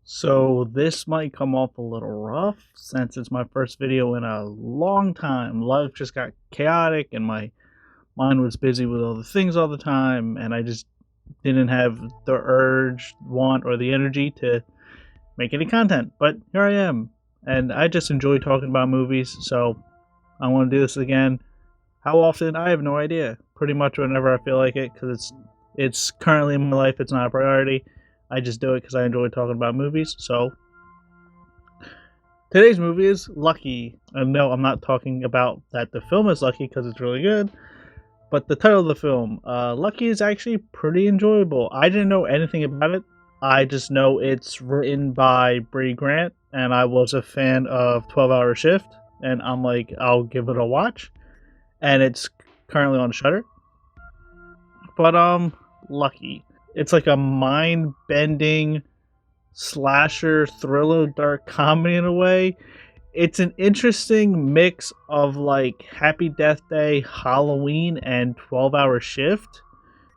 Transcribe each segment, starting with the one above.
So this might come off a little rough since it's my first video in a long time. Life just got chaotic and my mind was busy with other things all the time, and I just didn't have the urge, want, or the energy to make any content. But here I am, and I just enjoy talking about movies, so I want to do this again. How often? I have no idea. Pretty much whenever I feel like it, because it's currently in my life. It's not a priority. I just do it because I enjoy talking about movies. So today's movie is Lucky. And no, I'm not talking about that the film is Lucky because it's really good, but the title of the film, Lucky, is actually pretty enjoyable. I didn't know anything about it. I just know it's written by Bree Grant, and I was a fan of 12-Hour Shift, and I'm like, I'll give it a watch. And it's currently on Shudder. But Lucky. It's like a mind-bending slasher thriller dark comedy in a way. It's an interesting mix of like Happy Death Day, Halloween, and 12-Hour Shift,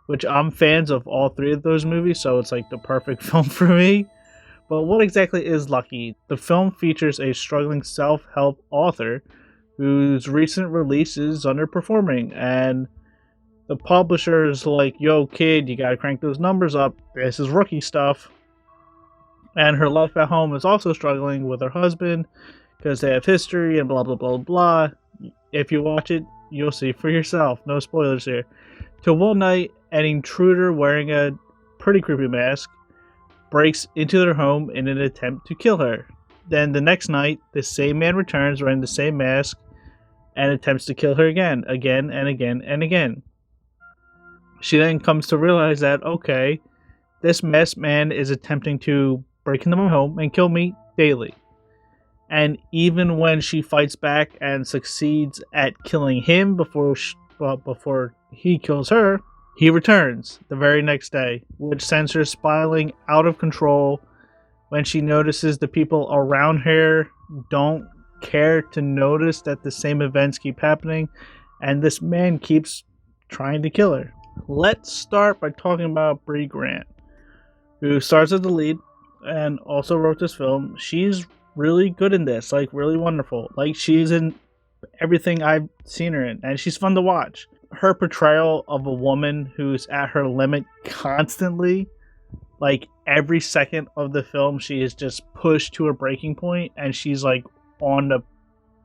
which I'm fans of all three of those movies, so it's like the perfect film for me. But what exactly is Lucky? The film features a struggling self-help author whose recent release is underperforming, and the publisher is like, yo kid, you gotta crank those numbers up, this is rookie stuff. And her life at home is also struggling with her husband because they have history and blah blah blah blah. If you watch it, you'll see for yourself. No spoilers here. Till one night, an intruder wearing a pretty creepy mask breaks into their home in an attempt to kill her. Then the next night, the same man returns wearing the same mask and attempts to kill her again and again and again. She then comes to realize that, okay, this masked man is attempting to break into my home and kill me daily. And even when she fights back and succeeds at killing him before he kills her, he returns the very next day, which sends her spiraling out of control when she notices the people around her don't care to notice that the same events keep happening, and this man keeps trying to kill her. Let's start by talking about Bree Grant, who stars as the lead and also wrote this film. She's really good in this, like really wonderful. Like she's in everything I've seen her in, and she's fun to watch. Her portrayal of a woman who's at her limit constantly, like every second of the film, she is just pushed to a breaking point, and she's like on the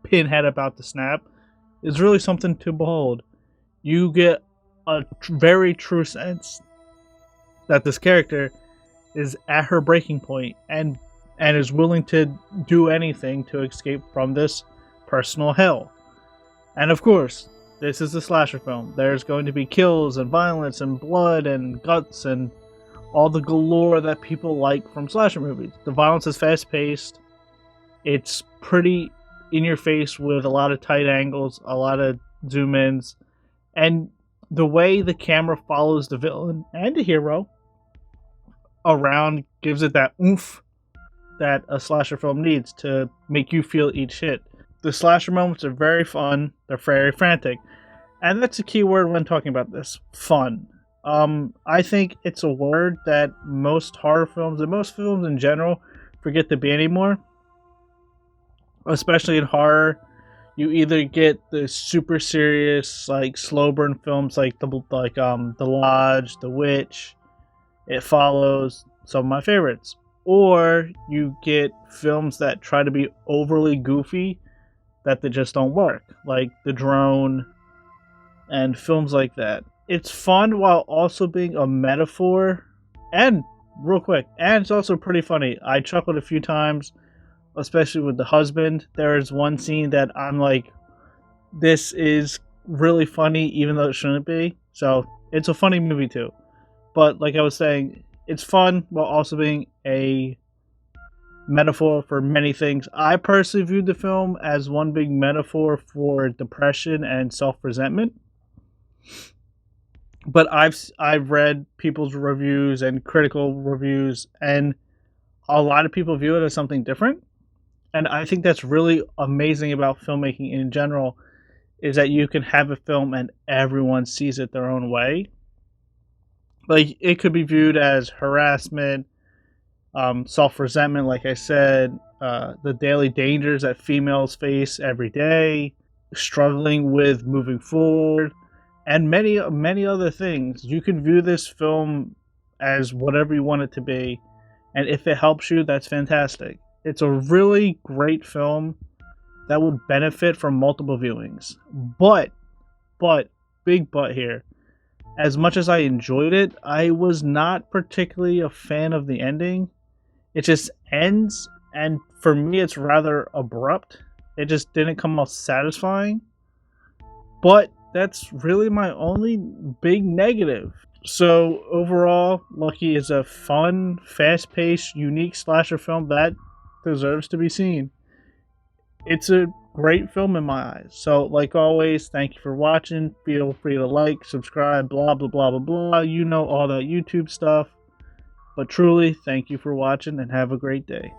pinhead about to snap, is really something to behold. You get a very true sense that this character is at her breaking point and is willing to do anything to escape from this personal hell. And of course, this is a slasher film. There's going to be kills and violence and blood and guts and all the galore that people like from slasher movies. The violence is fast-paced. It's pretty in your face with a lot of tight angles, a lot of zoom-ins, and the way the camera follows the villain and the hero around gives it that oomph that a slasher film needs to make you feel each hit. The slasher moments are very fun, they're very frantic, and that's a key word when talking about this, fun. I think it's a word that most horror films and most films in general forget to be anymore, especially in horror. You either get the super serious, like slow burn films like The Lodge, The Witch, It Follows, some of my favorites, or you get films that try to be overly goofy that they just don't work, like The Drone and films like that. It's fun while also being a metaphor, and real quick, and it's also pretty funny. I chuckled a few times, especially with the husband. There's one scene that I'm like, this is really funny even though it shouldn't be. So it's a funny movie too. But like I was saying, it's fun while also being a metaphor for many things. I personally viewed the film as one big metaphor for depression and self-resentment. But I've read people's reviews and critical reviews, and a lot of people view it as something different. And I think that's really amazing about filmmaking in general, is that you can have a film and everyone sees it their own way. Like, it could be viewed as harassment, self-resentment, like I said, the daily dangers that females face every day, struggling with moving forward, and many other things. You can view this film as whatever you want it to be, and if it helps you, that's fantastic. It's a really great film that would benefit from multiple viewings. But big but here. As much as I enjoyed it, I was not particularly a fan of the ending. It just ends, and for me, it's rather abrupt. It just didn't come off satisfying. But that's really my only big negative. So overall, Lucky is a fun, fast-paced, unique slasher film that deserves to be seen. It's a great film in my eyes. So, like always, thank you for watching. Feel free to like, subscribe, blah, blah, blah, blah, blah. You know all that YouTube stuff. But truly, thank you for watching and have a great day.